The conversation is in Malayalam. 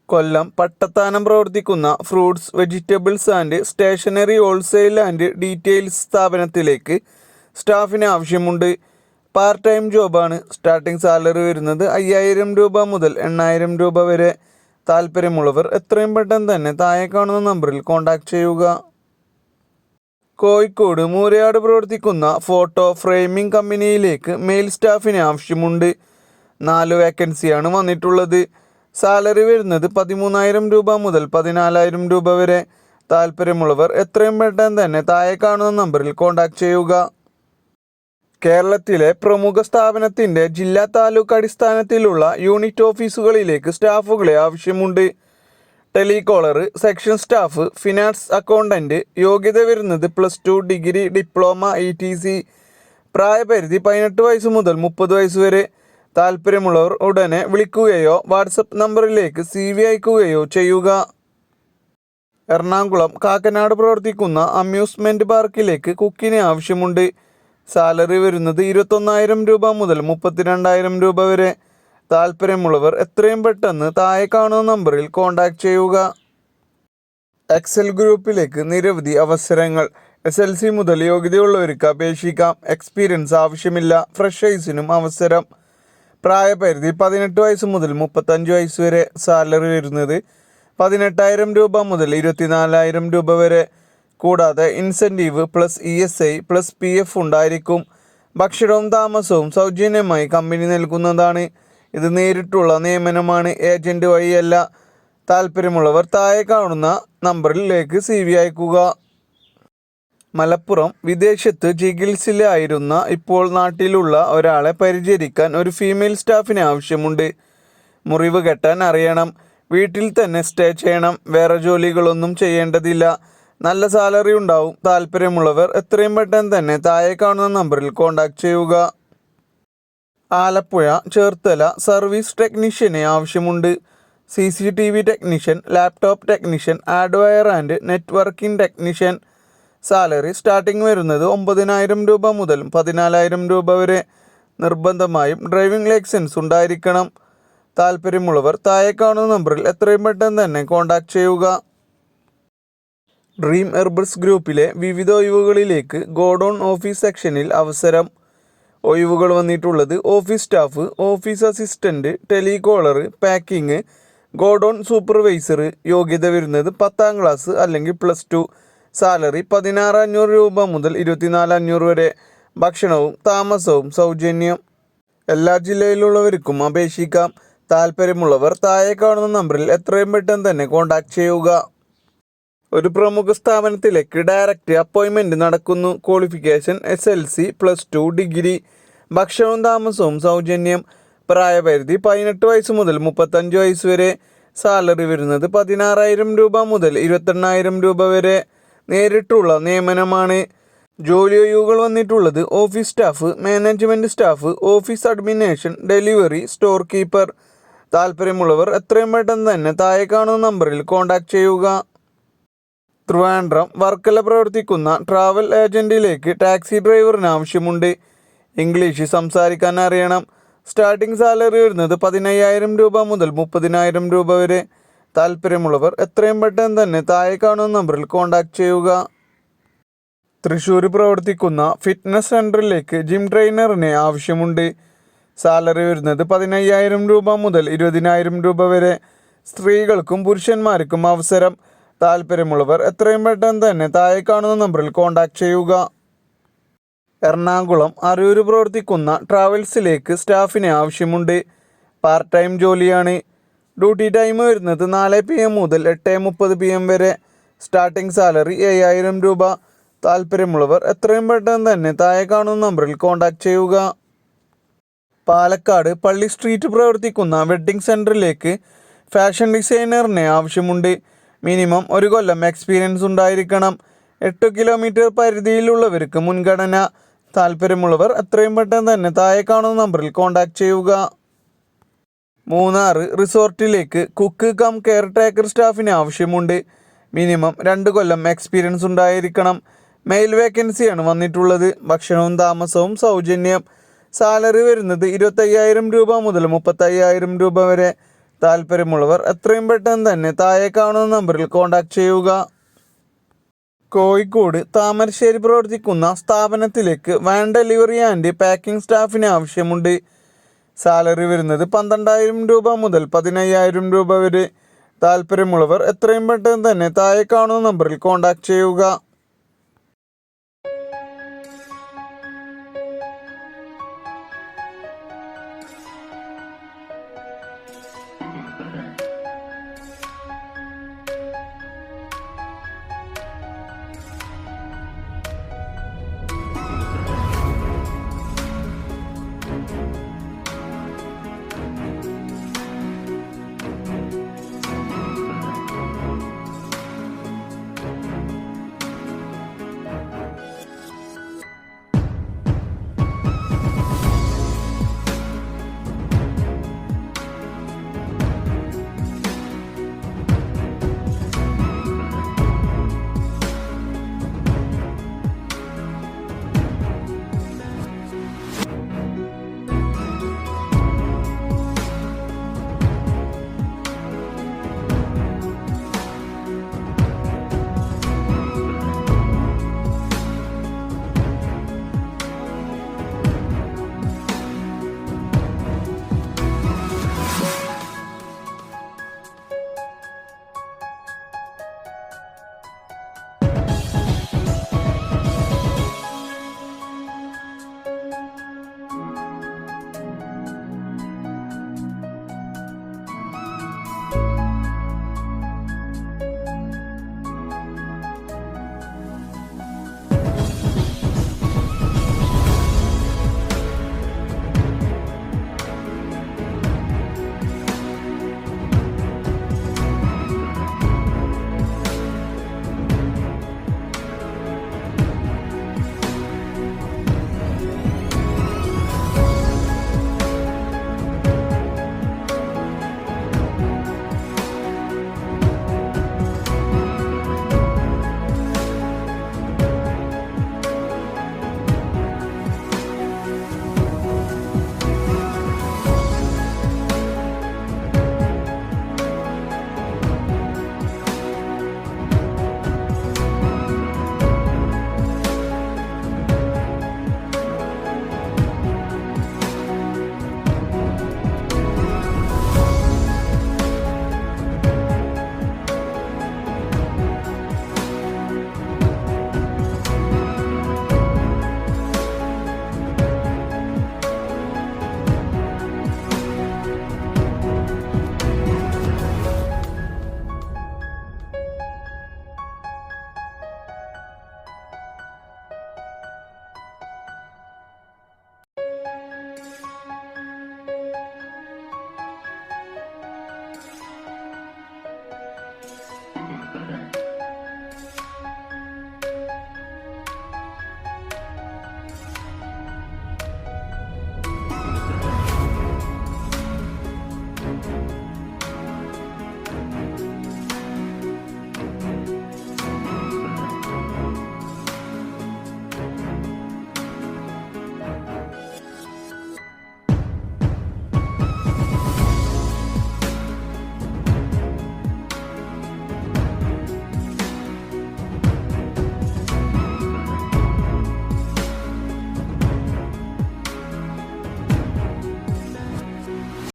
കൊല്ലം പട്ടത്താനം പ്രവർത്തിക്കുന്ന fruits, vegetables and stationery wholesale and details സ്ഥാപനത്തിലേക്ക് സ്റ്റാഫിന് ആവശ്യമുണ്ട്. പാർട്ട് ടൈം ജോബാണ്. സ്റ്റാർട്ടിംഗ് സാലറി വരുന്നത് 5000 രൂപ മുതൽ 8000 രൂപ വരെ. താല്പര്യമുള്ളവർ എത്രയും പെട്ടെന്ന് തന്നെ താഴെ കാണുന്ന നമ്പറിൽ കോൺടാക്ട് ചെയ്യുക. കോഴിക്കോട് മൂരയാട് പ്രവർത്തിക്കുന്ന ഫോട്ടോ ഫ്രെയിമിംഗ് കമ്പനിയിലേക്ക് മെയിൽ സ്റ്റാഫിന് ആവശ്യമുണ്ട്. 4 വേക്കൻസിയാണ് വന്നിട്ടുള്ളത്. സാലറി വരുന്നത് 13000 രൂപ മുതൽ 14000 രൂപ വരെ. താല്പര്യമുള്ളവർ എത്രയും പെട്ടെന്ന് തന്നെ താഴെ കാണുന്ന നമ്പറിൽ കോൺടാക്ട് ചെയ്യുക. കേരളത്തിലെ പ്രമുഖ സ്ഥാപനത്തിൻ്റെ ജില്ലാ താലൂക്ക് അടിസ്ഥാനത്തിലുള്ള യൂണിറ്റ് ഓഫീസുകളിലേക്ക് സ്റ്റാഫുകളെ ആവശ്യമുണ്ട്. Telecaller, section staff, finance accountant. യോഗ്യത വരുന്നത് +2, ഡിഗ്രി, ഡിപ്ലോമ, ETC. പ്രായപരിധി 18 വയസ്സ് മുതൽ 30 വയസ്സ് വരെ. താല്പര്യമുള്ളവർ ഉടനെ വിളിക്കുകയോ വാട്സപ്പ് നമ്പറിലേക്ക് CV അയക്കുകയോ ചെയ്യുക. എറണാകുളം കാക്കനാട് പ്രവർത്തിക്കുന്ന അമ്യൂസ്മെൻറ്റ് പാർക്കിലേക്ക് കുക്കിനെ ആവശ്യമുണ്ട്. സാലറി വരുന്നത് 21000 രൂപ മുതൽ 32000 രൂപ വരെ. താല്പര്യമുള്ളവർ എത്രയും പെട്ടെന്ന് താഴെ കാണുന്ന നമ്പറിൽ കോൺടാക്ട് ചെയ്യുക. എക്സൽ ഗ്രൂപ്പിലേക്ക് നിരവധി അവസരങ്ങൾ. SLC മുതൽ യോഗ്യതയുള്ളവർക്ക് അപേക്ഷിക്കാം. എക്സ്പീരിയൻസ് ആവശ്യമില്ല. ഫ്രഷേഴ്സിനും അവസരം. പ്രായപരിധി 18 വയസ്സ് മുതൽ 35 വയസ്സ് വരെ. സാലറി വരുന്നത് 18000 രൂപ മുതൽ 24000 രൂപ വരെ. കൂടാതെ ഇൻസെൻറ്റീവ് +ESI +PF ഉണ്ടായിരിക്കും. ഭക്ഷണവും താമസവും സൗജന്യമായി കമ്പനി നൽകുന്നതാണ്. ഇത് നേരിട്ടുള്ള നിയമനമാണ്, ഏജൻറ്റ് വഴിയല്ല. താല്പര്യമുള്ളവർ താഴെ കാണുന്ന നമ്പറിലേക്ക് CV അയക്കുക. മലപ്പുറം വിദേശത്ത് ചികിത്സയിലായിരുന്ന ഇപ്പോൾ നാട്ടിലുള്ള ഒരാളെ പരിചരിക്കാൻ ഒരു ഫീമെയിൽ സ്റ്റാഫിന് ആവശ്യമുണ്ട്. മുറിവ് കെട്ടാൻ അറിയണം. വീട്ടിൽ തന്നെ സ്റ്റേ ചെയ്യണം. വേറെ ജോലികളൊന്നും ചെയ്യേണ്ടതില്ല. നല്ല സാലറി ഉണ്ടാവും. താല്പര്യമുള്ളവർ എത്രയും പെട്ടെന്ന് തന്നെ താഴെ കാണുന്ന നമ്പറിൽ കോൺടാക്ട് ചെയ്യുക. ആലപ്പുഴ ചേർത്തല സർവീസ് ടെക്നീഷ്യനെ ആവശ്യമുണ്ട്. CCTV technician, laptop technician, hardware and networking technician. Salary starting വരുന്നത് 9000 രൂപ മുതൽ 14000 രൂപ വരെ. നിർബന്ധമായും ഡ്രൈവിംഗ് ലൈസൻസ് ഉണ്ടായിരിക്കണം. താല്പര്യമുള്ളവർ താഴെ കാണുന്ന നമ്പറിൽ എത്രയും പെട്ടെന്ന് തന്നെ കോൺടാക്ട് ചെയ്യുക. ഡ്രീം ഹെർബൽസ് ഗ്രൂപ്പിലെ വിവിധ ഒഴിവുകളിലേക്ക് ഗോഡൗൺ ഓഫീസ് സെക്ഷനിൽ അവസരം. ഒഴിവുകൾ വന്നിട്ടുള്ളത് office staff, office assistant, telecaller, packing, godown supervisor. യോഗ്യത വരുന്നത് 10ാം ക്ലാസ് അല്ലെങ്കിൽ +2. സാലറി 16500 രൂപ മുതൽ 24500 വരെ. ഭക്ഷണവും താമസവും സൗജന്യം. എല്ലാ ജില്ലയിലുള്ളവർക്കും അപേക്ഷിക്കാം. താല്പര്യമുള്ളവർ താഴെ കാണുന്ന നമ്പറിൽ എത്രയും പെട്ടെന്ന് തന്നെ കോൺടാക്ട് ചെയ്യുക. ഒരു പ്രമുഖ സ്ഥാപനത്തിലേക്ക് ഡയറക്റ്റ് അപ്പോയിൻമെൻറ്റ് നടക്കുന്നു. Qualification SLC +2, degree. ഭക്ഷണവും താമസവും സൗജന്യം. പ്രായപരിധി 18 വയസ്സ് മുതൽ 35 വയസ്സ് വരെ. സാലറി വരുന്നത് 16000 രൂപ മുതൽ 28000 രൂപ വരെ. നേരിട്ടുള്ള നിയമനമാണ്. ജോലി ഒഴിവുകൾ വന്നിട്ടുള്ളത് office staff, management staff, office administration, delivery, store keeper. താല്പര്യമുള്ളവർ എത്രയും പെട്ടെന്ന് തന്നെ താഴെ കാണുന്ന നമ്പറിൽ കോൺടാക്ട് ചെയ്യുക. ട്രിവാൻഡ്രം വർക്കല പ്രവർത്തിക്കുന്ന ട്രാവൽ ഏജൻറ്റിലേക്ക് ടാക്സി ഡ്രൈവറിന് ആവശ്യമുണ്ട്. ഇംഗ്ലീഷ് സംസാരിക്കാൻ അറിയണം. സ്റ്റാർട്ടിംഗ് സാലറി വരുന്നത് 15000 രൂപ മുതൽ 30000 രൂപ വരെ. താല്പര്യമുള്ളവർ എത്രയും പെട്ടെന്ന് തന്നെ താഴെ കാണുന്ന നമ്പറിൽ കോൺടാക്ട് ചെയ്യുക. തൃശ്ശൂർ പ്രവർത്തിക്കുന്ന ഫിറ്റ്നസ് സെൻറ്ററിലേക്ക് ജിം ട്രെയിനറിനെ ആവശ്യമുണ്ട്. സാലറി വരുന്നത് 15000 രൂപ മുതൽ 20000 രൂപ വരെ. സ്ത്രീകൾക്കും പുരുഷന്മാർക്കും അവസരം. താല്പര്യമുള്ളവർ എത്രയും പെട്ടെന്ന് തന്നെ താഴെ കാണുന്ന നമ്പറിൽ കോൺടാക്ട് ചെയ്യുക. എറണാകുളം അരൂർ പ്രവർത്തിക്കുന്ന ട്രാവൽസിലേക്ക് സ്റ്റാഫിനെ ആവശ്യമുണ്ട്. പാർട്ട് ടൈം ജോലിയാണ്. ഡ്യൂട്ടി ടൈം വരുന്നത് 4 PM മുതൽ 8:30 PM വരെ. സ്റ്റാർട്ടിംഗ് സാലറി 7000 രൂപ. താല്പര്യമുള്ളവർ എത്രയും പെട്ടെന്ന് തന്നെ താഴെ കാണുന്ന നമ്പറിൽ കോൺടാക്ട് ചെയ്യുക. പാലക്കാട് പള്ളി സ്ട്രീറ്റ് പ്രവർത്തിക്കുന്ന വെഡ്ഡിംഗ് സെൻറ്ററിലേക്ക് ഫാഷൻ ഡിസൈനറിനെ ആവശ്യമുണ്ട്. മിനിമം 1 കൊല്ലം എക്സ്പീരിയൻസ് ഉണ്ടായിരിക്കണം. 8 കിലോമീറ്റർ പരിധിയിലുള്ളവർക്ക് മുൻഗണന. താല്പര്യമുള്ളവർ എത്രയും പെട്ടെന്ന് തന്നെ താഴെ കാണുന്ന നമ്പറിൽ കോൺടാക്ട് ചെയ്യുക. മൂന്നാർ റിസോർട്ടിലേക്ക് കുക്ക് കം കെയർ ടേക്കർ സ്റ്റാഫിന് ആവശ്യമുണ്ട്. മിനിമം 2 കൊല്ലം എക്സ്പീരിയൻസ് ഉണ്ടായിരിക്കണം. മെയിൽ വേക്കൻസിയാണ് വന്നിട്ടുള്ളത്. ഭക്ഷണവും താമസവും സൗജന്യം. സാലറി വരുന്നത് 25000 രൂപ മുതൽ 35000 രൂപ വരെ. താല്പര്യമുള്ളവർ എത്രയും പെട്ടെന്ന് തന്നെ താഴെ കാണുന്ന നമ്പറിൽ കോൺടാക്ട് ചെയ്യുക. കോഴിക്കോട് താമരശ്ശേരി പ്രവർത്തിക്കുന്ന സ്ഥാപനത്തിലേക്ക് വാൻ ഡെലിവറി ആൻഡ് പാക്കിംഗ് സ്റ്റാഫിന് ആവശ്യമുണ്ട്. സാലറി വരുന്നത് 12,000 രൂപ മുതൽ 15,000 രൂപ വരെ. താല്പര്യമുള്ളവർ എത്രയും പെട്ടെന്ന് തന്നെ താഴെ കാണുന്ന നമ്പറിൽ കോൺടാക്ട് ചെയ്യുക.